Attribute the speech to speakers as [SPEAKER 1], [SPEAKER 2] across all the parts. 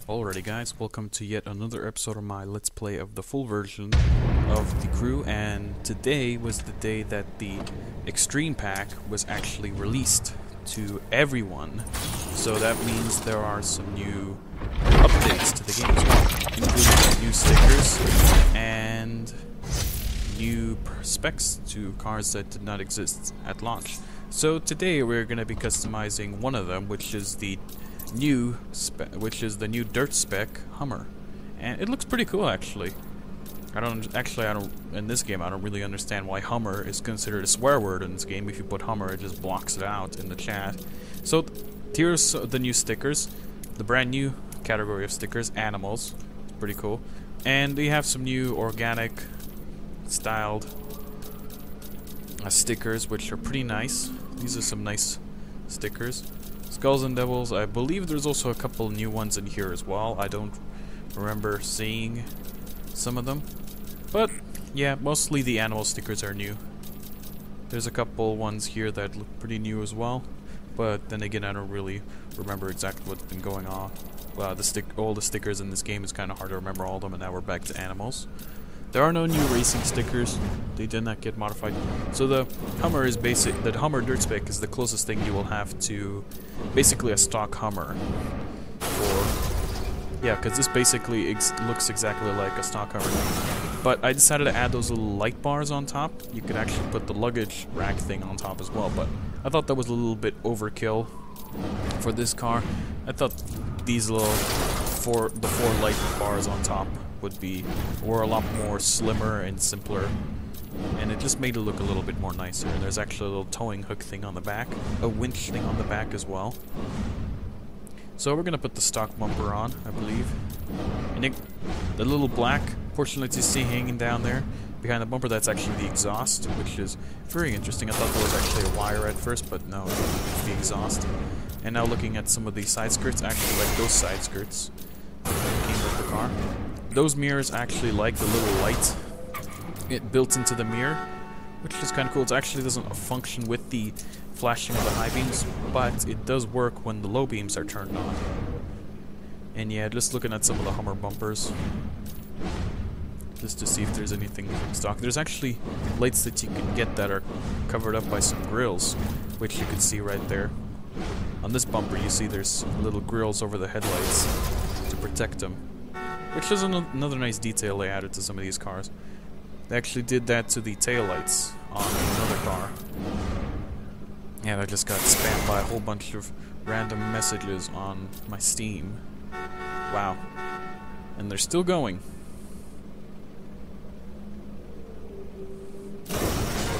[SPEAKER 1] Alrighty guys, welcome to yet another episode of my Let's Play of the full version of The Crew, and today was the day that the Extreme Pack was actually released to everyone. So that means there are some new updates to the game as well, including new stickers and new specs to cars that did not exist at launch. So today we're going to be customizing one of them, which is the new dirt spec Hummer, and it looks pretty cool actually. I don't in this game I don't really understand why Hummer is considered a swear word in this game. If you put Hummer, it just blocks it out in the chat. So here's the new stickers, the brand new category of stickers, animals. It's pretty cool, and we have some new organic styled stickers which are pretty nice. These are some nice stickers. Skulls and Devils, I believe there's also a couple new ones in here as well. I don't remember seeing some of them. But, yeah, mostly the animal stickers are new. There's a couple ones here that look pretty new as well. But then again, I don't really remember exactly what's been going on. All the stickers in this game is kind of hard to remember all of them, and now we're back to animals. There are no new racing stickers. They did not get modified. So the Hummer is the Hummer Dirt Spec is the closest thing you will have to basically a stock Hummer. Because this basically looks exactly like a stock Hummer. But I decided to add those little light bars on top. You could actually put the luggage rack thing on top as well, but I thought that was a little bit overkill for this car. I thought these little four light bars on top were a lot more slimmer and simpler, and it just made it look a little bit more nicer. There's actually a little towing hook thing on the back, a winch thing on the back as well. So we're gonna put the stock bumper on, I believe, and the little black portion that you see hanging down there behind the bumper, that's actually the exhaust, which is very interesting. I thought there was actually a wire at first, but no, it's the exhaust. And now looking at some of these side skirts, I actually like those side skirts that came with the car. Those mirrors actually like the little light built into the mirror, which is kind of cool. It actually doesn't function with the flashing of the high beams, but it does work when the low beams are turned on. And yeah, just looking at some of the Hummer bumpers, just to see if there's anything from stock. There's actually lights that you can get that are covered up by some grills, which you can see right there. On this bumper, you see there's little grills over the headlights to protect them, which is another nice detail they added to some of these cars. They actually did that to the taillights on another car. And I just got spammed by a whole bunch of random messages on my Steam. Wow. And they're still going.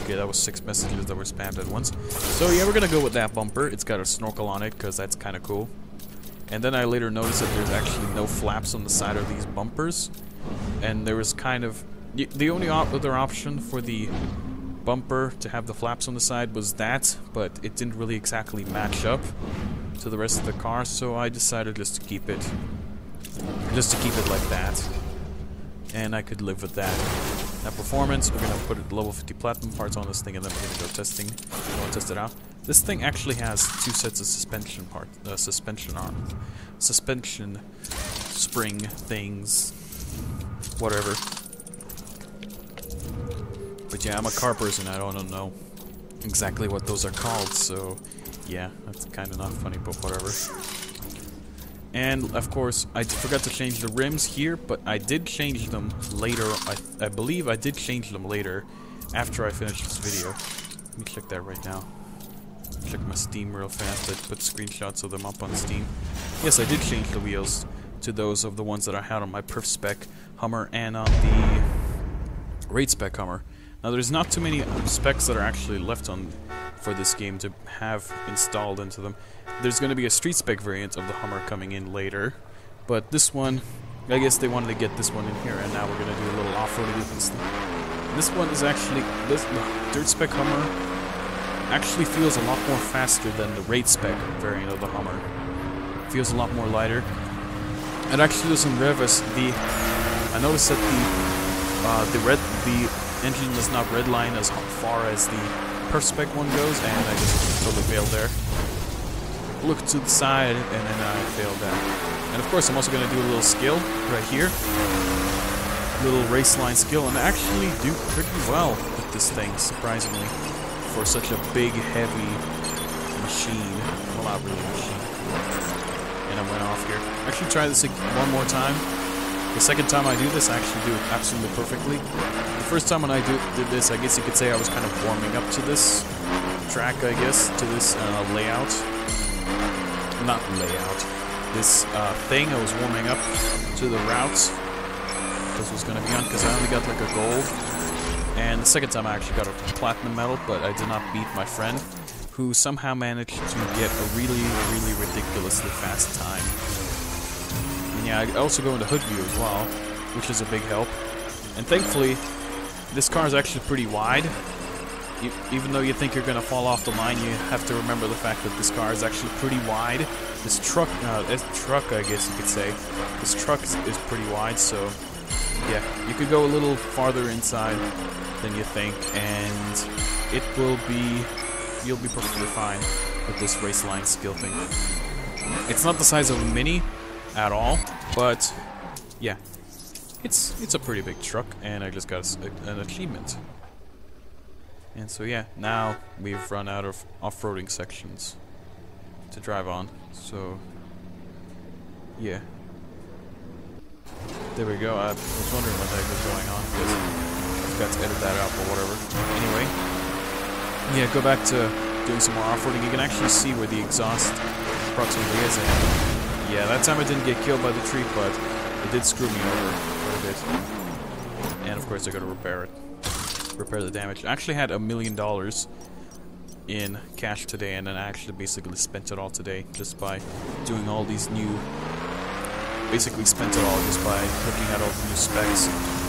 [SPEAKER 1] Okay, that was 6 messages that were spammed at once. So yeah, we're gonna go with that bumper. It's got a snorkel on it, because that's kind of cool. And then I later noticed that there's actually no flaps on the side of these bumpers. And there was kind of... the only other option for the bumper to have the flaps on the side was that, but it didn't really exactly match up to the rest of the car, so I decided just to keep it like that. And I could live with that. Now performance, we're going to put level 50 platinum parts on this thing, and then we're going to go testing. We'll test it out. This thing actually has 2 sets of suspension suspension spring things, whatever. But yeah, I'm a car person, I don't know exactly what those are called, so yeah, that's kind of not funny, but whatever. And of course, I forgot to change the rims here, but I did change them later. I believe I did change them later after I finished this video. Let me check that right now. Check my Steam real fast. I put screenshots of them up on Steam. Yes, I did change the wheels to those of the ones that I had on my Perf Spec Hummer and on the Raid Spec Hummer. Now there's not too many specs that are actually left for this game to have installed into them. There's going to be a street spec variant of the Hummer coming in later, but this one, I guess they wanted to get this one in here, and now we're going to do a little off-roading with this thing. This one is actually, the Dirt Spec Hummer actually feels a lot more faster than the Raid Spec variant of the Hummer. It feels a lot more lighter. It actually doesn't rev as I noticed that the engine does not redline as far as the Perf Spec one goes, and I just totally failed there. Look to the side, and then I failed that. And of course, I'm also going to do a little skill right here. Little race line skill, and I actually do pretty well with this thing, surprisingly, for such a big, heavy machine. Well, not really a machine. And I went off here. Actually, try this one more time. The second time I do this, I actually do it absolutely perfectly. The first time when I did this, I guess you could say I was kind of warming up to this track, I guess, to this layout. Not layout. This thing, I was warming up to the routes this was going to be on, because I only got like a gold. And the second time I actually got a platinum medal, but I did not beat my friend, who somehow managed to get a really, really ridiculously fast time. And yeah, I also go into hood view as well, which is a big help. And thankfully, this car is actually pretty wide. Even though you think you're going to fall off the line, you have to remember the fact that this car is actually pretty wide. This truck, I guess you could say, this truck is pretty wide, so yeah, you could go a little farther inside than you think, and you'll be perfectly fine with this race line skill thing. It's not the size of a Mini at all, but yeah, it's a pretty big truck, and I just got an achievement. And so yeah, now we've run out of off-roading sections to drive on, so yeah. There we go. I was wondering what the heck was going on, because I forgot to edit that out, but whatever. Anyway, yeah, go back to doing some more off-roading. You can actually see where the exhaust approximately is, and yeah, that time I didn't get killed by the tree, but it did screw me over quite a bit. And of course I gotta repair it. Repair the damage. I actually had $1 million in cash today, and then I actually basically spent it all today just by doing all these new... Basically spent it all just by looking at all the new specs.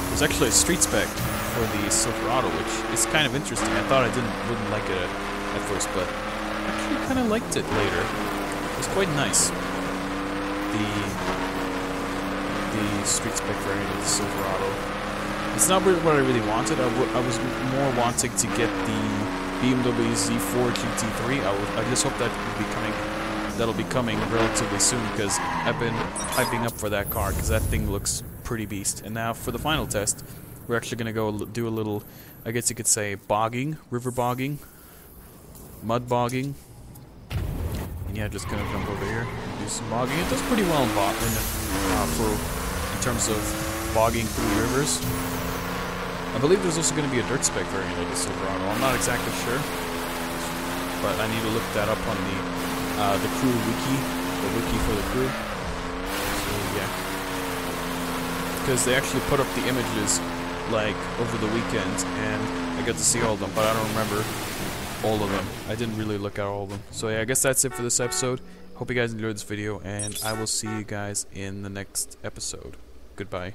[SPEAKER 1] There's actually a street spec for the Silverado, which is kind of interesting. I thought I wouldn't like it at first, but I actually kind of liked it later. It was quite nice. The street spec variant of the Silverado. It's not really what I really wanted. I was more wanting to get the BMW Z4 GT3. I just hope that'll be coming relatively soon, because I've been hyping up for that car, because that thing looks pretty beast. And now for the final test, we're actually going to go do a little, I guess you could say, bogging, river bogging, mud bogging. And yeah, just gonna jump over here, do some bogging. It does pretty well in terms of bogging through rivers. I believe there's also going to be a dirt spec variant of the Silverado. I'm not exactly sure, but I need to look that up on the crew wiki, the wiki for the crew. So yeah, because they actually put up the images like over the weekend, and I got to see all of them, but I don't remember all of them. I didn't really look at all of them. So yeah, I guess that's it for this episode. Hope you guys enjoyed this video, and I will see you guys in the next episode. Goodbye.